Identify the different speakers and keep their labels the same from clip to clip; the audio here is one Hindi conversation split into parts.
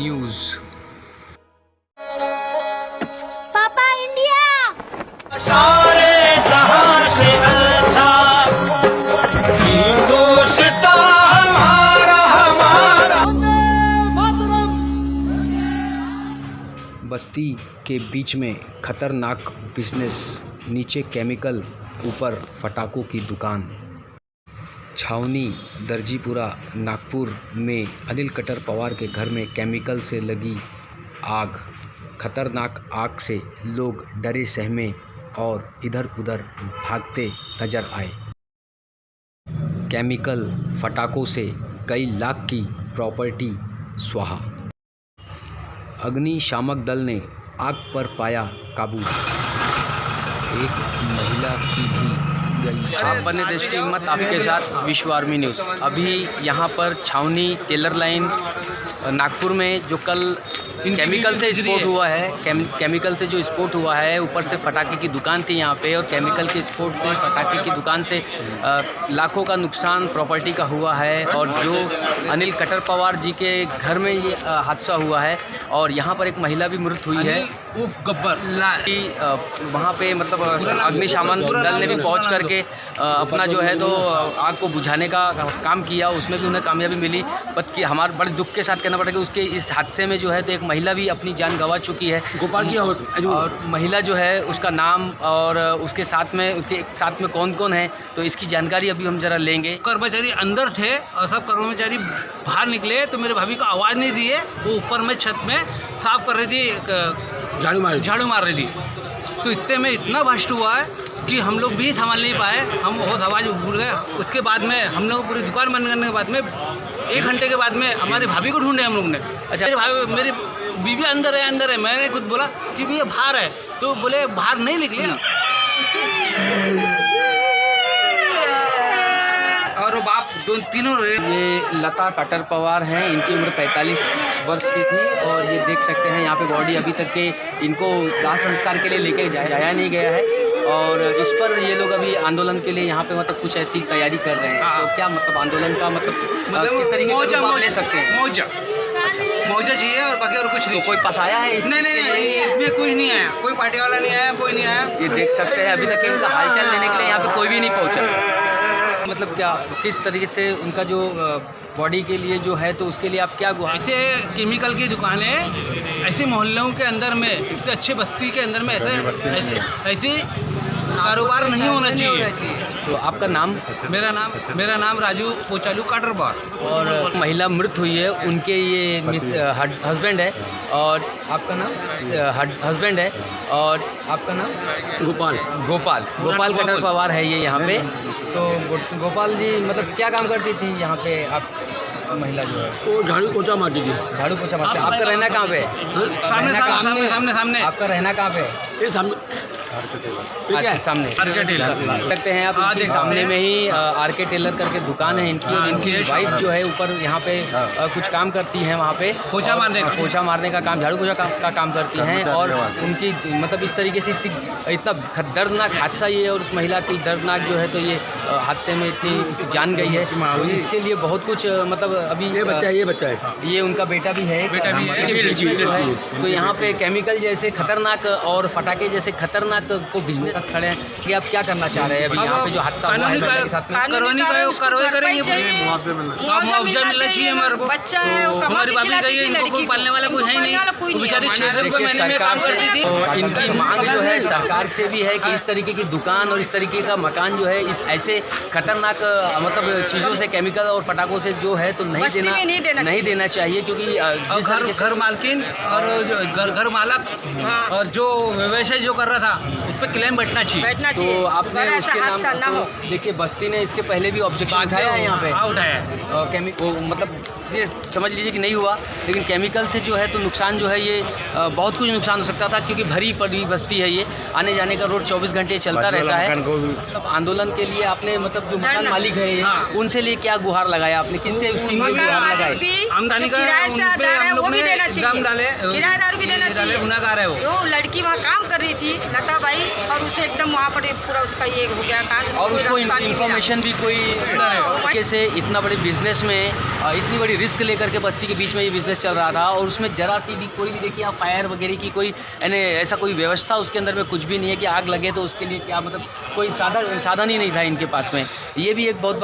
Speaker 1: न्यूज।
Speaker 2: पापा इंडिया
Speaker 3: सारे जहां से अच्छा हिंदुस्तान हमारा हमारा।
Speaker 1: बस्ती के बीच में खतरनाक बिजनेस, नीचे केमिकल, ऊपर फटाकों की दुकान। छावनी दर्जीपुरा नागपुर में अनिल कटर पवार के घर में केमिकल से लगी आग। खतरनाक आग से लोग डरे सहमे और इधर उधर भागते नजर आए। केमिकल फटाकों से कई लाख की प्रॉपर्टी स्वाहा। अग्निशामक दल ने आग पर पाया काबू। एक महिला की भी गई। आप बने देश की हिम्मत, आपके साथ विश्व आर्मी न्यूज़। अभी यहाँ पर छावनी टेलर लाइन नागपुर में जो कल केमिकल से स्फोट हुआ है, केमिकल से जो स्फोट हुआ है, ऊपर से फटाके की दुकान थी यहाँ पे, और केमिकल के स्फोट से फटाके की दुकान से लाखों का नुकसान प्रॉपर्टी का हुआ है। और जो अनिल कटर पवार जी के घर में ये हादसा हुआ है, और यहाँ पर एक महिला भी मृत हुई है। वहाँ पे मतलब अग्निशमन दल ने भी पहुँच करके अपना जो है तो आग को बुझाने का काम किया, उसमें भी उन्हें कामयाबी मिली। बट कि हमारे बड़े दुख के साथ कहना पड़ेगा, उसके इस हादसे में जो है तो एक महिला भी अपनी जान गंवा चुकी है।
Speaker 4: गोपाल की
Speaker 1: और महिला जो है उसका नाम और उसके साथ में कौन कौन है, तो इसकी जानकारी अभी हम जरा लेंगे।
Speaker 4: कर्मचारी अंदर थे और सब कर्मचारी बाहर निकले तो मेरे भाभी को आवाज़ नहीं दिए, वो ऊपर में छत में साफ कर रही थी, झाड़ू मार रही थी। तो इतने में इतना भ्रष्ट हुआ है कि हम लोग भी संभाल नहीं पाए, हम बहुत आवाज़ भूल गए। उसके बाद में हम लोग पूरी दुकान बंद करने के बाद में 1 घंटे के बाद में हमारी भाभी को ढूंढे हम लोग ने। अच्छा, मेरी बीवी अंदर है। मैंने कुछ बोला कि भैया बाहर है, तो बोले बाहर नहीं निकले। और वो बाप तीनों
Speaker 1: ये लता कटर पवार हैं, इनकी उम्र 45 वर्ष की थी, और ये देख सकते हैं यहाँ पे बॉडी अभी तक के इनको दाह संस्कार के लिए लेके जाया नहीं गया है। और इस पर ये लोग अभी आंदोलन के लिए यहाँ पे मतलब कुछ ऐसी तैयारी कर रहे हैं। तो क्या मतलब आंदोलन का मतलब किस तरीके से आप ले सकते हैं?
Speaker 4: मौजा चाहिए और बाकी और कुछ नहीं।
Speaker 1: तो कोई पास आया है?
Speaker 4: नहीं, इसमें कोई नहीं आया, कोई पार्टी वाला नहीं आया, कोई नहीं आया।
Speaker 1: ये देख सकते हैं अभी तक इनका हालचाल लेने के लिए यहाँ पे कोई भी नहीं पहुँचा। मतलब क्या किस तरीके से उनका जो बॉडी के लिए जो है, तो उसके लिए आप क्या गुहार?
Speaker 4: ऐसे केमिकल की दुकानें ऐसे मोहल्लों के अंदर में, इतने अच्छे बस्ती के अंदर में ऐसे कारोबार नहीं होना चाहिए।
Speaker 1: तो आपका नाम?
Speaker 4: मेरा नाम राजू पोचालू काटरबार।
Speaker 1: और महिला मृत हुई है, उनके ये मिस हस्बैंड है। और आपका नाम? हस्बैंड है। और आपका नाम? गोपाल कटर पवार है ये यहाँ पे। तो गोपाल जी मतलब क्या काम करती थी यहाँ पे आप? महिला जो है
Speaker 4: तो झाड़ू पोछा मारती थी।
Speaker 1: झाड़ू पोछा मारती। आपका रहना कहाँ पे?
Speaker 4: सामने।
Speaker 1: आपका रहना कहाँ पे?
Speaker 4: ये सामने।
Speaker 1: अच्छा, सामने लगते हैं आप। इनके सामने में ही आर.के. टेलर करके दुकान है इनकी, और इनकी वाइफ जो है ऊपर यहाँ पे कुछ काम करती हैं वहाँ पे, पोछा मारने का काम, झाड़ू पोछा का काम करती हैं। और उनकी मतलब इस तरीके से इतना दर्दनाक हादसा ये, और उस महिला की दर्दनाक जो है तो ये हादसे में इतनी उसकी जान गई है। तो इसके लिए बहुत कुछ मतलब अभी ये बच्चा है, ये उनका बेटा भी है, जो है। तो यहाँ पे केमिकल जैसे खतरनाक और फटाके जैसे खतरनाक को बिजनेस खड़े हैं कि आप क्या करना चाह रहे हैं? अभी यहाँ पे जो हादसा हुआ है के साथ में
Speaker 4: कार्रवाई करेंगे, मुआवजा मिलना चाहिए हमारे को।
Speaker 2: बच्चा है, वो
Speaker 4: हमारी भाभी गई है, इनको कोई पालने वाला कोई है नहीं, वो बेचारी 6 रुपये महीने में काम करती थी।
Speaker 1: तो इनकी मांग जो है सरकार से भी है कि इस तरीके की दुकान और इस तरीके का मकान जो है इस ऐसे खतरनाक मतलब चीज़ों से, केमिकल और फटाकों से जो है तो नहीं देना चाहिए। क्योंकि
Speaker 4: घर मालकिन और घर मालक और जो व्यवसाय जो कर रहा था उस पर क्लेम बैठना चाहिए।
Speaker 1: तो आपने उसके नाम तो देखिए बस्ती ने इसके पहले भी ऑब्जेक्शन उठाया है यहाँ पे, उठाया मतलब ये समझ लीजिए कि नहीं हुआ। लेकिन केमिकल से जो है तो नुकसान जो है ये बहुत कुछ नुकसान हो सकता था, क्योंकि भरी पड़ी बस्ती है ये, आने जाने का रोड 24 घंटे चलता रहता है। मतलब आंदोलन के लिए आपने मतलब जो मकान मालिक है ये, उनसे लिए क्या गुहार लगाया आपने? किससे उसकी गुहार लगाई?
Speaker 4: आमदनी का
Speaker 5: किराएदार भी देना चाहिए,
Speaker 4: गुनाहगार है वो।
Speaker 5: लड़की वहाँ काम कर रही थी, लता लापरवाही और उसे एकदम वहाँ पर पूरा उसका ये हो गया कारण
Speaker 1: और उसको इन्फॉर्मेशन भी कोई तरीके से इतना बड़े बिजनेस में इतनी बड़ी रिस्क लेकर के बस्ती के बीच में ये बिजनेस चल रहा था और उसमें जरा सी भी कोई भी देखिए आप फायर वगैरह की कोई यानी ऐसा कोई व्यवस्था उसके अंदर में कुछ भी नहीं है कि आग लगे तो उसके लिए क्या मतलब कोई साधन ही नहीं था इनके पास में। ये भी एक बहुत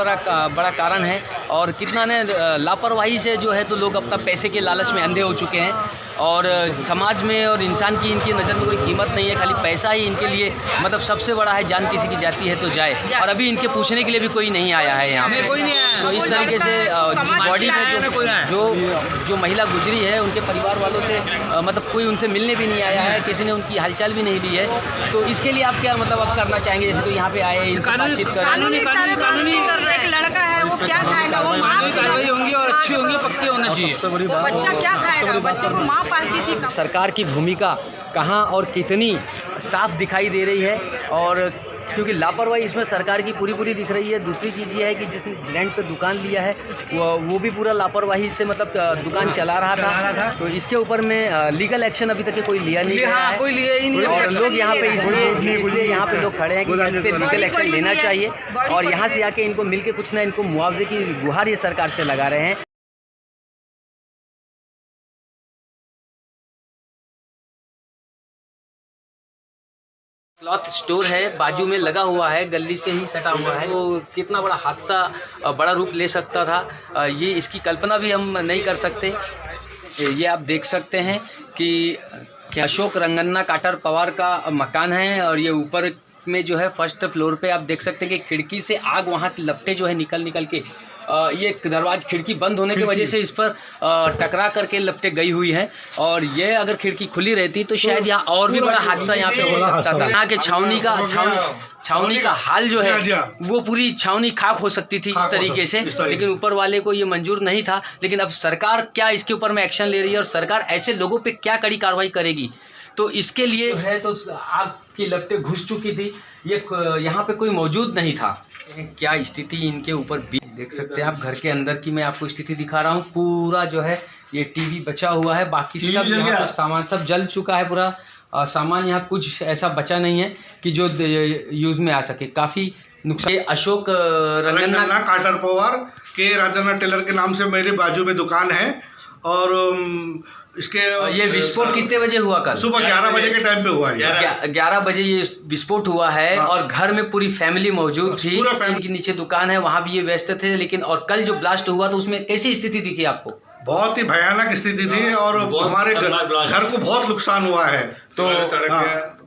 Speaker 1: बड़ा कारण है और कितना ने लापरवाही से जो है तो लोग अपना पैसे के लालच में अंधे हो चुके हैं और समाज में और इंसान की इनकी नज़र में कोई कीमत नहीं है, खाली पैसा ही इनके लिए मतलब सबसे बड़ा है। जान किसी की जाती है तो जाए और अभी इनके पूछने के लिए भी कोई नहीं आया है यहाँ पे। तो इस तरीके से बॉडी में जो महिला गुजरी है उनके परिवार वालों से मतलब कोई उनसे मिलने भी नहीं आया है, किसी ने उनकी हालचाल भी नहीं ली है। तो इसके लिए आप क्या मतलब आप करना चाहेंगे? जैसे तो यहाँ पे आए इनसे बातचीत कर
Speaker 5: एक लड़का है वो क्या खाएगा, वो माँ
Speaker 4: होंगी और अच्छी होंगी, पक्की होना चाहिए।
Speaker 5: बच्चा क्या खाएगा, बच्चे को माँ पालती थी।
Speaker 1: सरकार की भूमिका कहाँ और कितनी साफ दिखाई दे रही है और क्योंकि लापरवाही इसमें सरकार की पूरी दिख रही है। दूसरी चीज़ ये है कि जिसने रेंट पे दुकान लिया है वो भी पूरा लापरवाही से मतलब दुकान चला रहा था। तो इसके ऊपर में लीगल एक्शन अभी तक कोई लिया नहीं गया है,
Speaker 4: कोई लिया ही नहीं
Speaker 1: और लोग यहाँ पे इसलिए यहाँ पे लोग खड़े हैं कि इस पर लीगल एक्शन लेना चाहिए और यहाँ से आके इनको मिल के कुछ ना इनको मुआवजे की गुहार ये सरकार से लगा रहे हैं। क्लॉथ स्टोर है, बाजू में लगा हुआ है, गली से ही सटा हुआ है। तो कितना बड़ा हादसा बड़ा रूप ले सकता था ये इसकी कल्पना भी हम नहीं कर सकते। ये आप देख सकते हैं कि अशोक रंगन्ना काटर पवार का मकान है और ये ऊपर में जो है फर्स्ट फ्लोर पे आप देख सकते हैं कि खिड़की से आग वहाँ से लपटे जो है निकल के ये दरवाज़ा खिड़की बंद होने की वजह से इस पर टकरा करके लपटे गई हुई है और ये अगर खिड़की खुली रहती तो शायद यहाँ और भी बड़ा हादसा यहाँ पे हो सकता था। यहाँ के छावनी का हाल जो है वो पूरी छावनी खाक हो सकती थी इस तरीके से, लेकिन ऊपर वाले को ये मंजूर नहीं था। लेकिन अब सरकार क्या इसके ऊपर में एक्शन ले रही है और सरकार ऐसे लोगों पे क्या कड़ी कार्रवाई करेगी, तो इसके लिए है तो आग की लपटें घुस चुकी थी, ये यहाँ पे कोई मौजूद नहीं था। क्या स्थिति इनके ऊपर देख सकते हैं आप। घर के अंदर की मैं आपको स्थिति दिखा रहा हूँ। पूरा जो है ये टीवी बचा हुआ है, बाकी सब यहाँ पर सामान सब जल चुका है पूरा। सामान यहाँ कुछ ऐसा बचा नहीं है कि जो यूज़ में आ सके। काफ़ी नुकसान। अशोक रंगन्ना
Speaker 6: काटर पवार के राजना टेलर के नाम से मेरे बाजू में दुकान है और इसके
Speaker 1: ये विस्फोट कितने बजे हुआ? कल
Speaker 6: सुबह 11 बजे के टाइम पे हुआ है।
Speaker 1: 11 बजे ये विस्फोट हुआ है और घर में पूरी फैमिली मौजूद थी। इनकी नीचे दुकान है, वहाँ भी ये व्यस्त थे। लेकिन और कल जो ब्लास्ट हुआ तो उसमें कैसी स्थिति दिखी आपको?
Speaker 6: बहुत ही भयानक स्थिति थी और हमारे घर को बहुत नुकसान हुआ है।
Speaker 1: तो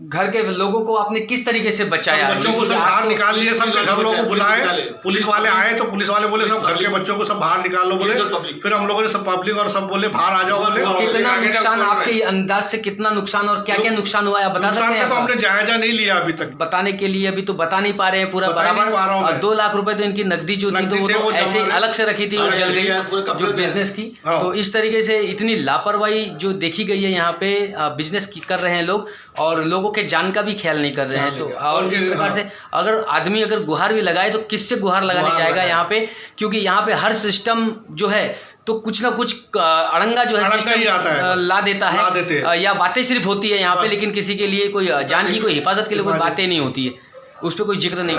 Speaker 1: घर के लोगों को आपने किस तरीके से बचाया?
Speaker 6: बच्चों को सब बाहर निकाल लिए, सब घर लोगों को बुलाए, पुलिस वाले आए तो पुलिस वाले बोले सब घर के बच्चों को सब बाहर निकालो बोले। फिर हम लोगों ने सब पब्लिक और सब बोले बाहर आ जाओ बोले।
Speaker 1: कितना नुकसान आपके अंदाज से कितना नुकसान और क्या क्या नुकसान हुआ है आप बता सकते हैं?
Speaker 6: तो हमने जायजा नहीं लिया अभी तक,
Speaker 1: बताने के लिए अभी तो बता नहीं पा रहे हैं पूरा बराबर। 2 लाख रुपए तो इनकी नकदी जो थी तो वो ऐसे अलग से रखी थी, वो जल गई जो बिजनेस की। तो इस तरीके से इतनी लापरवाही जो देखी गई है यहाँ पे, बिजनेस कर रहे हैं लोग और लोगों के जान का भी ख्याल नहीं कर रहे हैं। तो और इस प्रकार से अगर आदमी अगर गुहार भी लगाए तो किससे गुहार लगाने जाएगा यहाँ पे, क्योंकि यहाँ पे हर सिस्टम जो है तो कुछ ना कुछ अड़ंगा जो है सिस्टम ला देता है या बातें सिर्फ होती है यहाँ पे, लेकिन किसी के लिए कोई जान की कोई हिफाजत के लिए कोई बातें नहीं होती है, उस पर कोई जिक्र नहीं।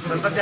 Speaker 7: संसद